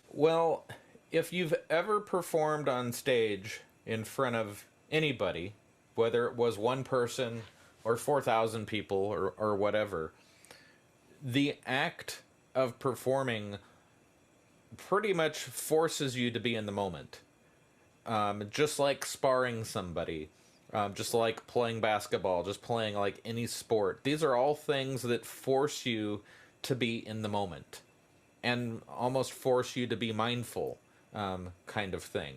Well, if you've ever performed on stage in front of anybody, whether it was one person or 4,000 people or whatever, the act of performing pretty much forces you to be in the moment. Just like sparring somebody, just like playing basketball, just playing like any sport. These are all things that force you to be in the moment and almost force you to be mindful, kind of thing.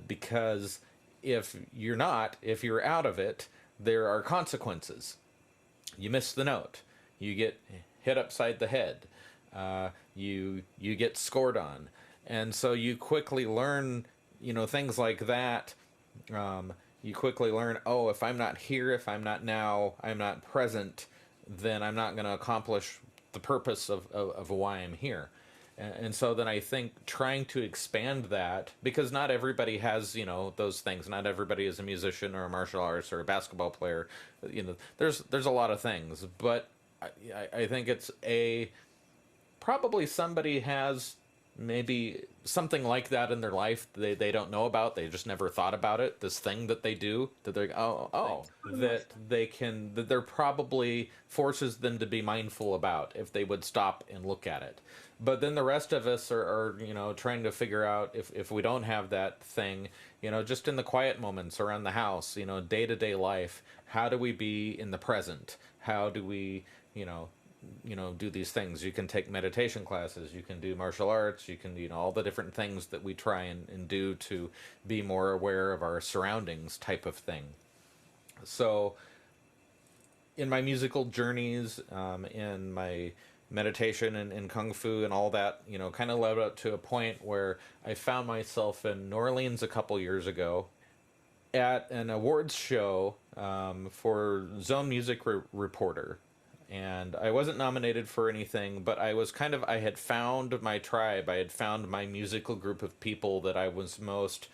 Because if you're out of it, there are consequences. You miss the note, you get hit upside the head, you get scored on, and so you quickly learn, things like that. You quickly learn, oh, if I'm not here, if I'm not now, I'm not present, then I'm not going to accomplish the purpose of why I'm here. And so then I think trying to expand that, because not everybody has, those things. Not everybody is a musician or a martial artist or a basketball player. There's a lot of things, but I think it's probably somebody has maybe something like that in their life they don't know about. They just never thought about it, this thing that they do, that they're that they're probably forces them to be mindful about if they would stop and look at it. But then the rest of us are trying to figure out, if we don't have that thing, just in the quiet moments around the house, day-to-day life, how do we be in the present? How do we do these things? You can take meditation classes, you can do martial arts, you can all the different things that we try and do to be more aware of our surroundings, type of thing. So in my musical journeys, in my meditation and kung fu and all that, kind of led up to a point where I found myself in New Orleans a couple years ago at an awards show, for Zone Music Reporter. And I wasn't nominated for anything, but I had found my tribe. I had found my musical group of people that I was most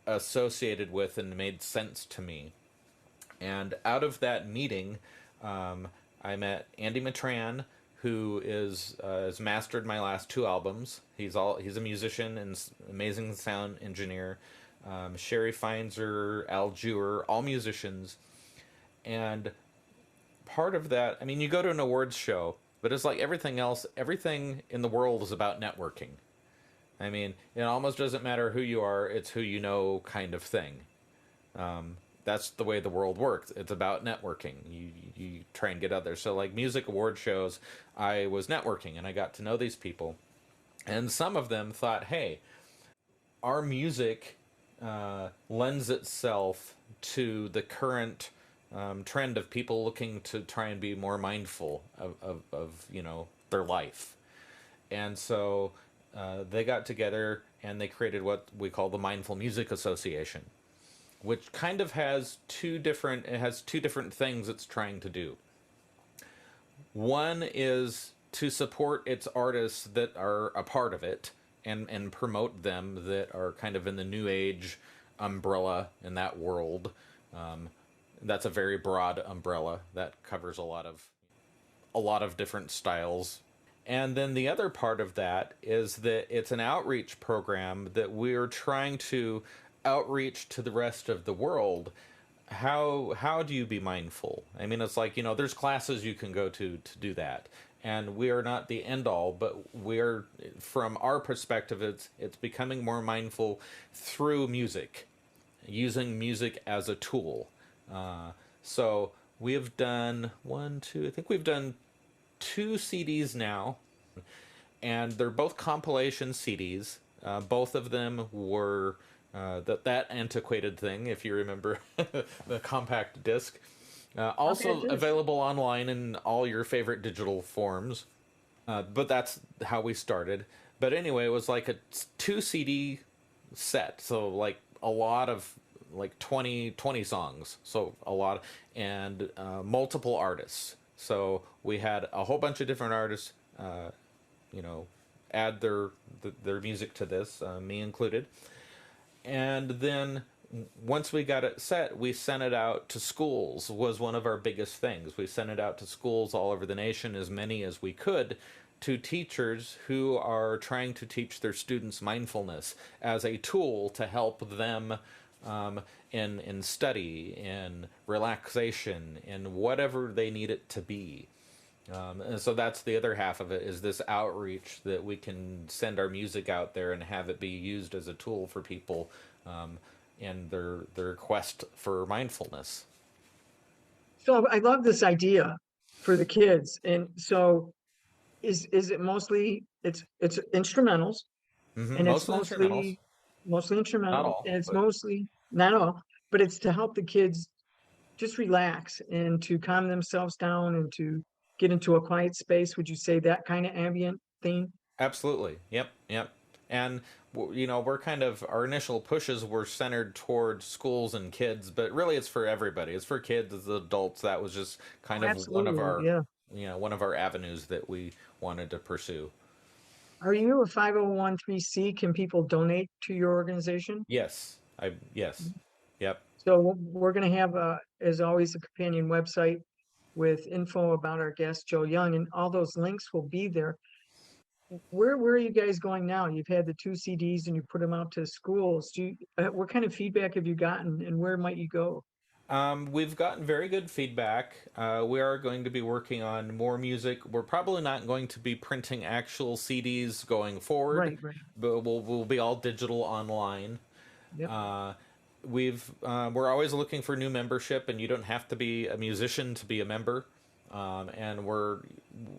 associated with and made sense to me. And out of that meeting, I met Andy Matran, who has mastered my last two albums. He's a musician and amazing sound engineer. Sherry Feinzer, Al Jewer, all musicians. And part of that, I mean, you go to an awards show, but it's like everything else, everything in the world is about networking. I mean, it almost doesn't matter who you are, it's who you know, kind of thing. That's the way the world works. It's about networking. You try and get out there. So like music award shows, I was networking and I got to know these people. And some of them thought, hey, our music lends itself to the current trend of people looking to try and be more mindful of their life. And so they got together and they created what we call the Mindful Music Association, which kind of has two different things it's trying to do. One is to support its artists that are a part of it and promote them that are kind of in the new age umbrella in that world. That's a very broad umbrella that covers a lot of different styles. And then the other part of that is that it's an outreach program that we're trying to outreach to the rest of the world. How do you be mindful? I mean, it's like, there's classes you can go to do that. And we are not the end all, but we're, from our perspective, it's becoming more mindful through music, using music as a tool. So we have done I think we've done 2 CDs now, and they're both compilation CDs. Both of them were that antiquated thing, if you remember, the compact disc. Also available online in all your favorite digital forms. But that's how we started. But anyway, it was like a 2 CD set, so like a lot of like 20 songs, so a lot, and multiple artists. So we had a whole bunch of different artists, you know, add their music to this, me included. And then once we got it set, we sent it out to schools. Was one of our biggest things. We sent it out to schools all over the nation, as many as we could, to teachers who are trying to teach their students mindfulness as a tool to help them in study, in relaxation, in whatever they need it to be. And so that's the other half of it, is this outreach that we can send our music out there and have it be used as a tool for people in their quest for mindfulness. So I love this idea for the kids. And so is it mostly it's instrumentals, and it's Mostly instrumentals, mostly not instrumental, all, and it's but mostly not all, but it's to help the kids just relax and to calm themselves down and to get into a quiet space. Would you say that kind of ambient theme? absolutely. Yep, yep. And we're kind of, our initial pushes were centered toward schools and kids, but really it's for everybody. It's for kids, it's adults. That was just Oh, kind of absolutely. Yeah. one of our avenues that we wanted to pursue. Are you a 501(c)(3)? Can people donate to your organization? Yes. Yep. So we're going to have, as always, a companion website with info about our guest, Joe Young, and all those links will be there. Where are you guys going now? You've had the 2 CDs and you put them out to schools. What kind of feedback have you gotten, and where might you go? We've gotten very good feedback. We are going to be working on more music. We're probably not going to be printing actual CDs going forward, Right, right. but we'll be all digital online. Yep. Uh, we're always looking for new membership, and you don't have to be a musician to be a member. And we're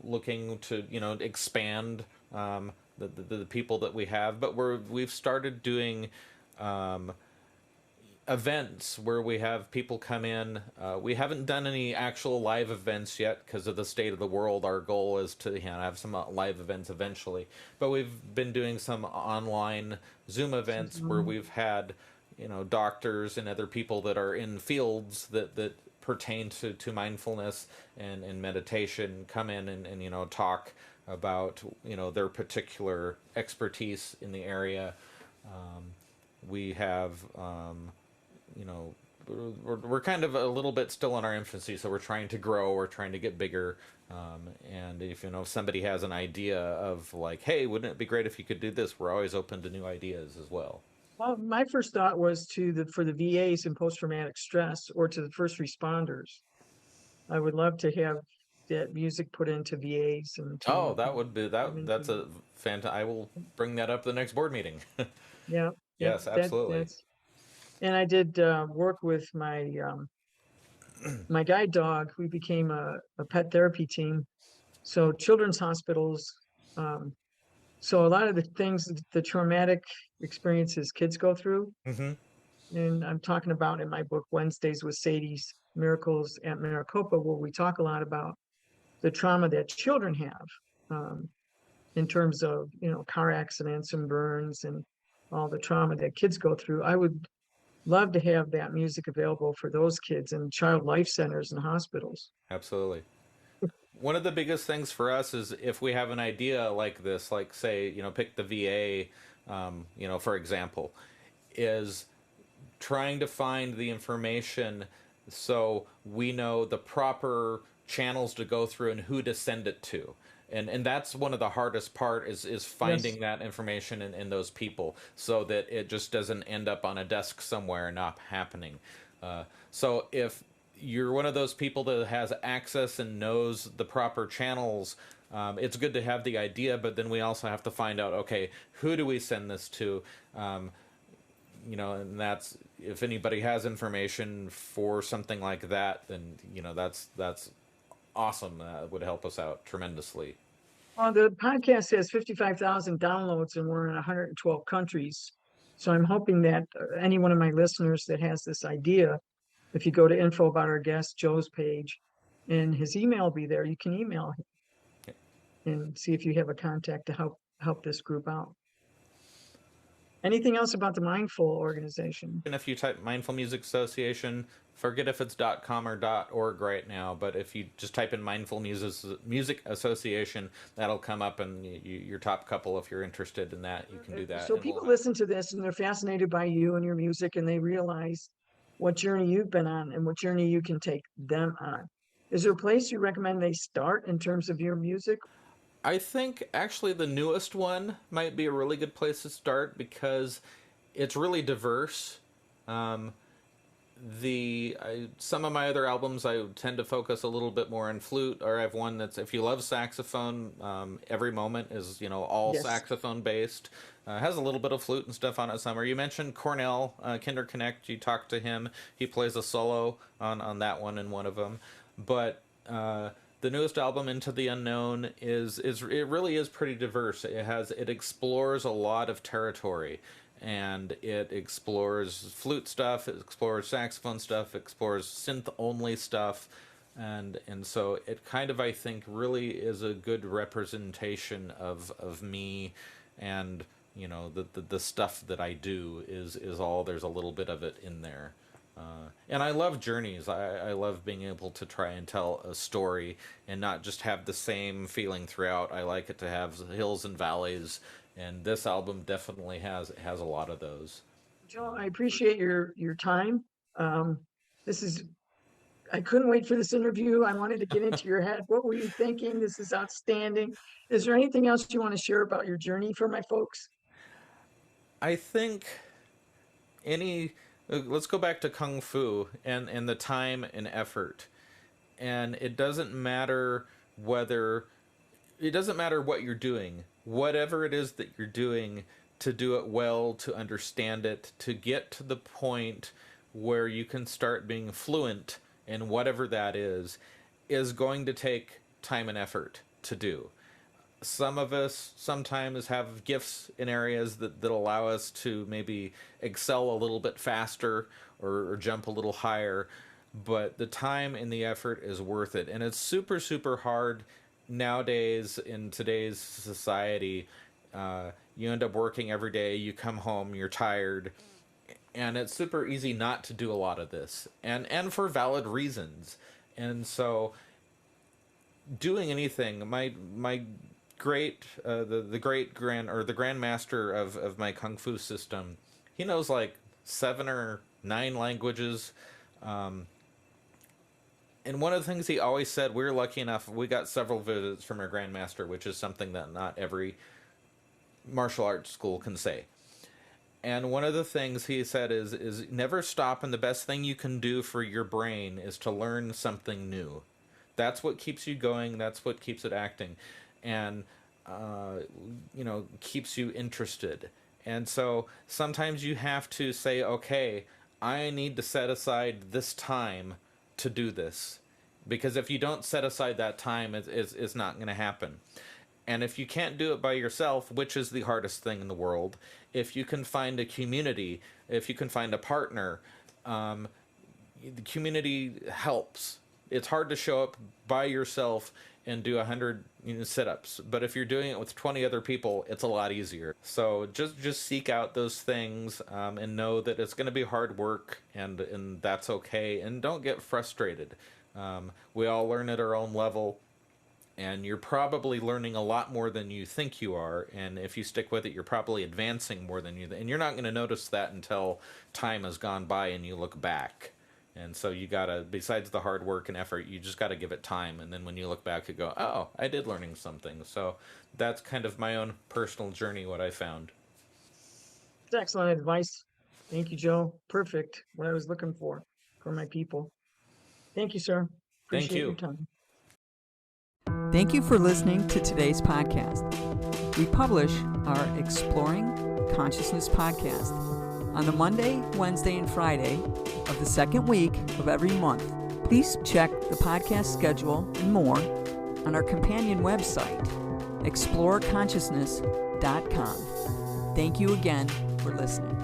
looking to expand the people that we have, but we've started doing events where we have people come in. We haven't done any actual live events yet because of the state of the world. Our goal is to have some live events eventually, but we've been doing some online Zoom events where we've had doctors and other people that are in fields that pertain to mindfulness and meditation come in and talk about their particular expertise in the area. We have we're kind of a little bit still in our infancy, so we're trying to grow, we're trying to get bigger. And if somebody has an idea of like, hey, wouldn't it be great if you could do this, we're always open to new ideas as well. Well, my first thought was for the VAs and post-traumatic stress, or to the first responders. I would love to have that music put into VAs and to Oh, help that would be them that's into, a fantastic. I will bring that up the next board meeting. yeah, yep, Yes, absolutely. that's, and I did work with my guide dog. We became a pet therapy team. So children's hospitals, um, so a lot of the things, the traumatic experiences kids go through, Hmm. and I'm talking about in my book, Wednesdays with Sadie's. Miracles at Maricopa, where we talk a lot about the trauma that children have, in terms of, car accidents and burns and all the trauma that kids go through. I would love to have that music available for those kids in child life centers and hospitals. Absolutely. One of the biggest things for us is if we have an idea like this, like say, pick the VA, for example, is trying to find the information so we know the proper channels to go through and who to send it to. And that's one of the hardest part is finding Yes. that information in those people so that it just doesn't end up on a desk somewhere and not happening. So if you're one of those people that has access and knows the proper channels, it's good to have the idea, but then we also have to find out, okay, who do we send this to? And that's, if anybody has information for something like that, then that's awesome. That would help us out tremendously. Well, the podcast has 55,000 downloads and we're in 112 countries. So I'm hoping that any one of my listeners that has this idea, if you go to info about our guest, Joe's page, and his email will be there, you can email him and see if you have a contact to help this group out. Anything else about the Mindful organization? And if you type Mindful Music Association, forget if it's .com or .org right now, but if you just type in Mindful Music Association, that'll come up, and your top couple, if you're interested in that, you can do that. So people listen to this and they're fascinated by you and your music, and they realize what journey you've been on and what journey you can take them on. Is there a place you recommend they start in terms of your music? I think actually the newest one might be a really good place to start because it's really diverse. Some of my other albums I tend to focus a little bit more on flute, or I have one that's, if you love saxophone, Every Moment is all Yes. saxophone based. Has a little bit of flute and stuff on it somewhere. You mentioned Cornell Kinder Connect. You talked to him. He plays a solo on that one in one of them. But the newest album, Into the Unknown, it really is pretty diverse. It explores a lot of territory, and it explores flute stuff, it explores saxophone stuff, it explores synth only stuff, and so it kind of, I think, really is a good representation of me, and the stuff that I do is all, there's a little bit of it in there. And I love journeys. I love being able to try and tell a story and not just have the same feeling throughout. I like it to have hills and valleys, and this album definitely has a lot of those. Joe, I appreciate your time. I couldn't wait for this interview. I wanted to get into your head. What were you thinking? This is outstanding. Is there anything else you want to share about your journey for my folks? I think let's go back to Kung Fu and the time and effort. And it doesn't matter what you're doing, whatever it is that you're doing, to do it well, to understand it, to get to the point where you can start being fluent in whatever that is going to take time and effort to do. Some of us sometimes have gifts in areas that allow us to maybe excel a little bit faster or jump a little higher, but the time and the effort is worth it. And it's super, super hard nowadays in today's society. You end up working every day, you come home, you're tired, and it's super easy not to do a lot of this, and for valid reasons. And so doing anything, my great the grandmaster of my kung fu system, he knows like 7 or 9 languages, and one of the things he always said, we were lucky enough, we got several visits from our grandmaster, which is something that not every martial arts school can say. And one of the things he said is never stop, and the best thing you can do for your brain is to learn something new. That's what keeps you going, that's what keeps it acting, and keeps you interested. And so sometimes you have to say, okay, I need to set aside this time to do this, because if you don't set aside that time, it's not going to happen. And if you can't do it by yourself, which is the hardest thing in the world, if you can find a community, if you can find a partner, the community helps. It's hard to show up by yourself and do 100 sit-ups, but if you're doing it with 20 other people, it's a lot easier. So just seek out those things, and know that it's going to be hard work, and that's okay. And don't get frustrated. We all learn at our own level, and you're probably learning a lot more than you think you are. And if you stick with it, you're probably advancing more than and you're not going to notice that until time has gone by and you look back. And so you gotta, besides the hard work and effort, you just gotta give it time. And then when you look back, you go, oh, I did learning something. So that's kind of my own personal journey, what I found. That's excellent advice. Thank you, Joe. Perfect. What I was looking for my people. Thank you, sir. Thank you. Your time. Thank you for listening to today's podcast. We publish our Exploring Consciousness podcast on the Monday, Wednesday, and Friday of the second week of every month. Please check the podcast schedule and more on our companion website, exploreconsciousness.com. Thank you again for listening.